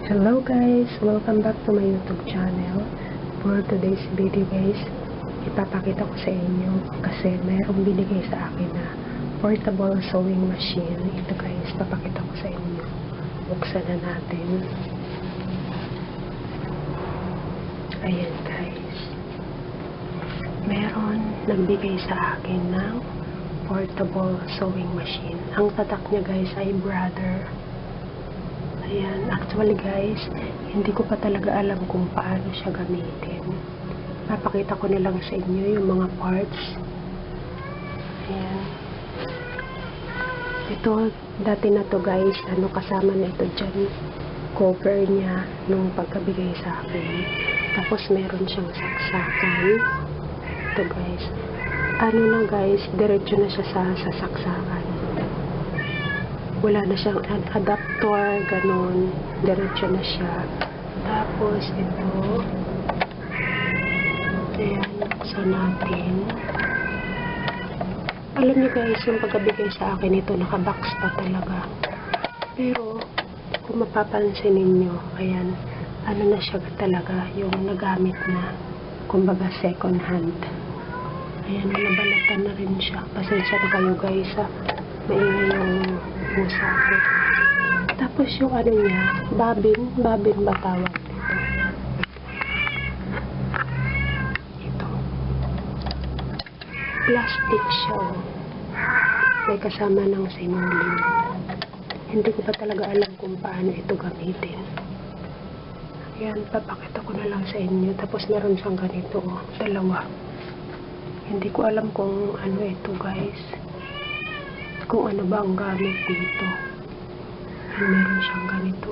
Hello guys! Welcome back to my YouTube channel. For today's video guys, ipapakita ko sa inyo kasi mayroong binigay sa akin na portable sewing machine. Ito guys, papakita ko sa inyo. Buksan na natin. Ayan guys. Meron nagbigay sa akin ng portable sewing machine. Ang tatak niya guys ay Brother. Ayan, actually guys, hindi ko pa talaga alam kung paano siya gamitin. Papakita ko na lang sa inyo yung mga parts. Ayan. Ito, dati na to guys, kasama na ito dyan. Cover niya nung pagkabigay sa akin. Tapos meron siyang saksakan. Ito guys. Na guys, diretso na siya sa saksakan. Wala na siyang adapter, ganun. Diretso na siya. Tapos, ito. Ayan, buksan natin. Alam niyo guys, yung pagkabigay sa akin ito, nakabox pa talaga. Pero, kung mapapansin ninyo, ayan, na siya talaga, yung nagamit na, kumbaga second hand. Ayan, nabalatan na rin siya. Pasensya na kayo guys, maingay yung pusa ko. Tapos yung niya, babin ba tawag dito? Ito. Plastic siya, oh. May kasama ng sinulin. Hindi ko pa talaga alam kung paano ito gamitin. Ayan, papakita ko na lang sa inyo. Tapos meron siyang ganito, oh, dalawa. Hindi ko alam kung ano ito guys. Kung ano ba ang gamit dito. Meron siyang ganito.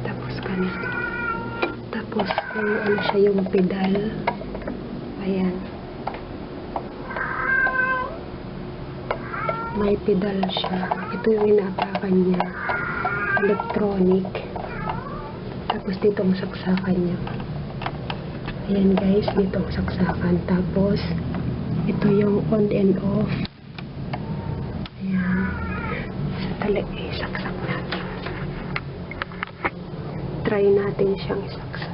Tapos ganito. Tapos kung ano siya yung pedal. Ayan. May pedal siya. Ito yung inaapakan niya. Electronic. Tapos dito ang saksakan niya. Ayan guys, dito ang saksakan. Tapos, ito yung on and off. Ayan. Sa talaga, isaksak natin. Try natin siyang isaksak.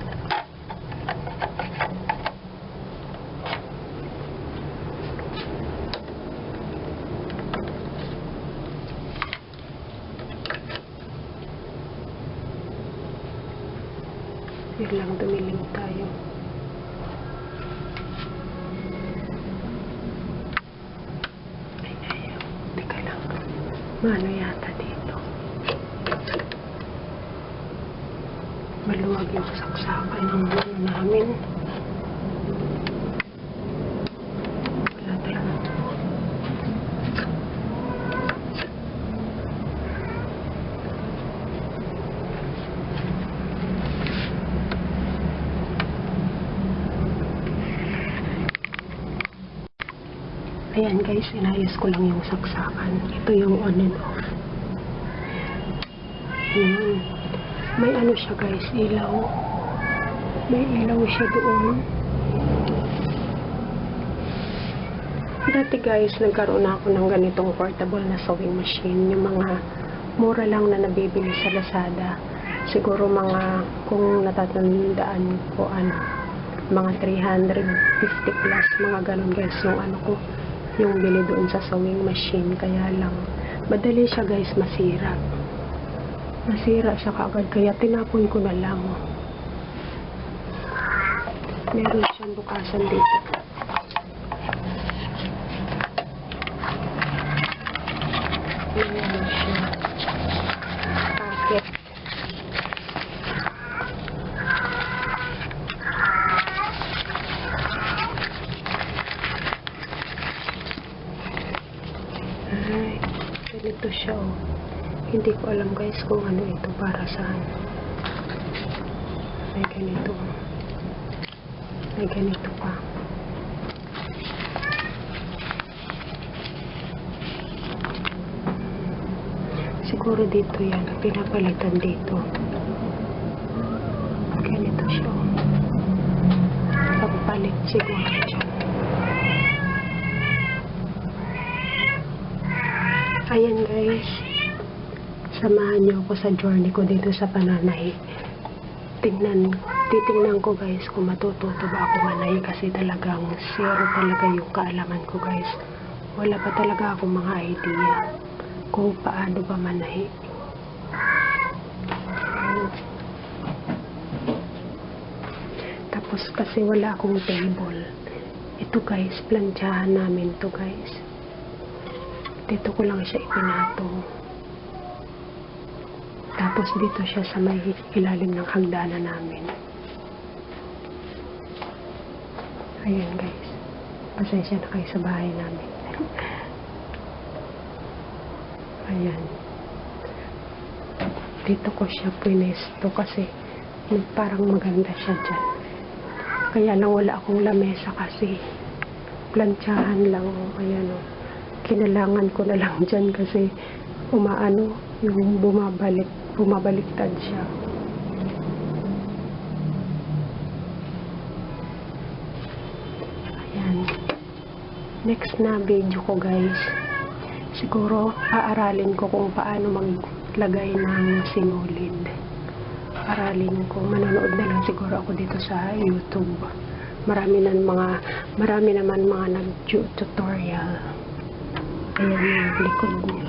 Yun lang, dumilim tayo. Ay, ayaw. Teka lang. Maano yata dito? Maluwag yung saksakan ng ano namin. Wala talaga. Ayan guys, inayos ko lang yung saksakan. Ito yung on and off. Ayan. May ano siya guys, ilaw. May ilaw siya doon. Dati guys, nagkaroon na ako ng ganitong portable na sewing machine. Yung mga mura lang na nabibili sa Lazada. Siguro mga, kung natatandaan ko, mga 350 plus, mga ganun guys, yung bili doon sa sewing machine. Kaya lang, madali siya guys masira. Masira siya kaagad, kaya tinapon ko na lang. Meron siyang bukasan dito. Meron siya. Packet. Ay, ganito siya, oh. Hindi ko alam guys kung ano ito, para saan. May ganito. May ganito pa. Siguro dito yan, pinapalitan dito. Ganito siya, oh. Pagpalit siguro dyan. samahan niyo ako sa journey ko dito sa pananahi. Titingnan ko guys kung matututo ba ako manahi, kasi talagang zero talaga yung kaalaman ko guys. Wala pa talaga akong mga idea kung paano ba manahi. Tapos kasi wala akong table. Ito guys, plantsahan namin to guys. Dito ko lang siya ipinatong. Tapos dito siya sa may ilalim ng hagdanan namin. Ayan guys. Pasensya na kayo sa bahay namin. Ayan. Dito ko siya pinesto kasi parang maganda siya dyan. Kaya lang wala akong lamesa kasi plantsahan lang. Ayan o. Kinalangan ko na lang dyan kasi umaano yung bumabaliktad siya. Ayan. Next na video ko guys, siguro aaralin ko kung paano maglagay ng sinulid. Aralin ko, manonood na lang siguro ako dito sa YouTube. Marami naman mga nag-tutorial. Ayan yung likod niya.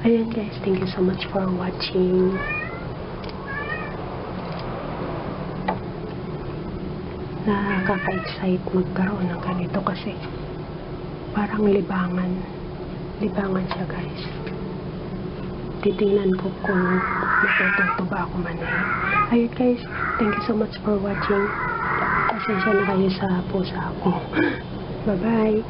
Ayan guys, thank you so much for watching. Nakaka-excite magkaroon ng ganito kasi parang libangan siya guys. Titingnan ko kung matututo ba ako manahi. Ayun guys, thank you so much for watching. Pasensya na kayo sa pusa ko. Bye bye.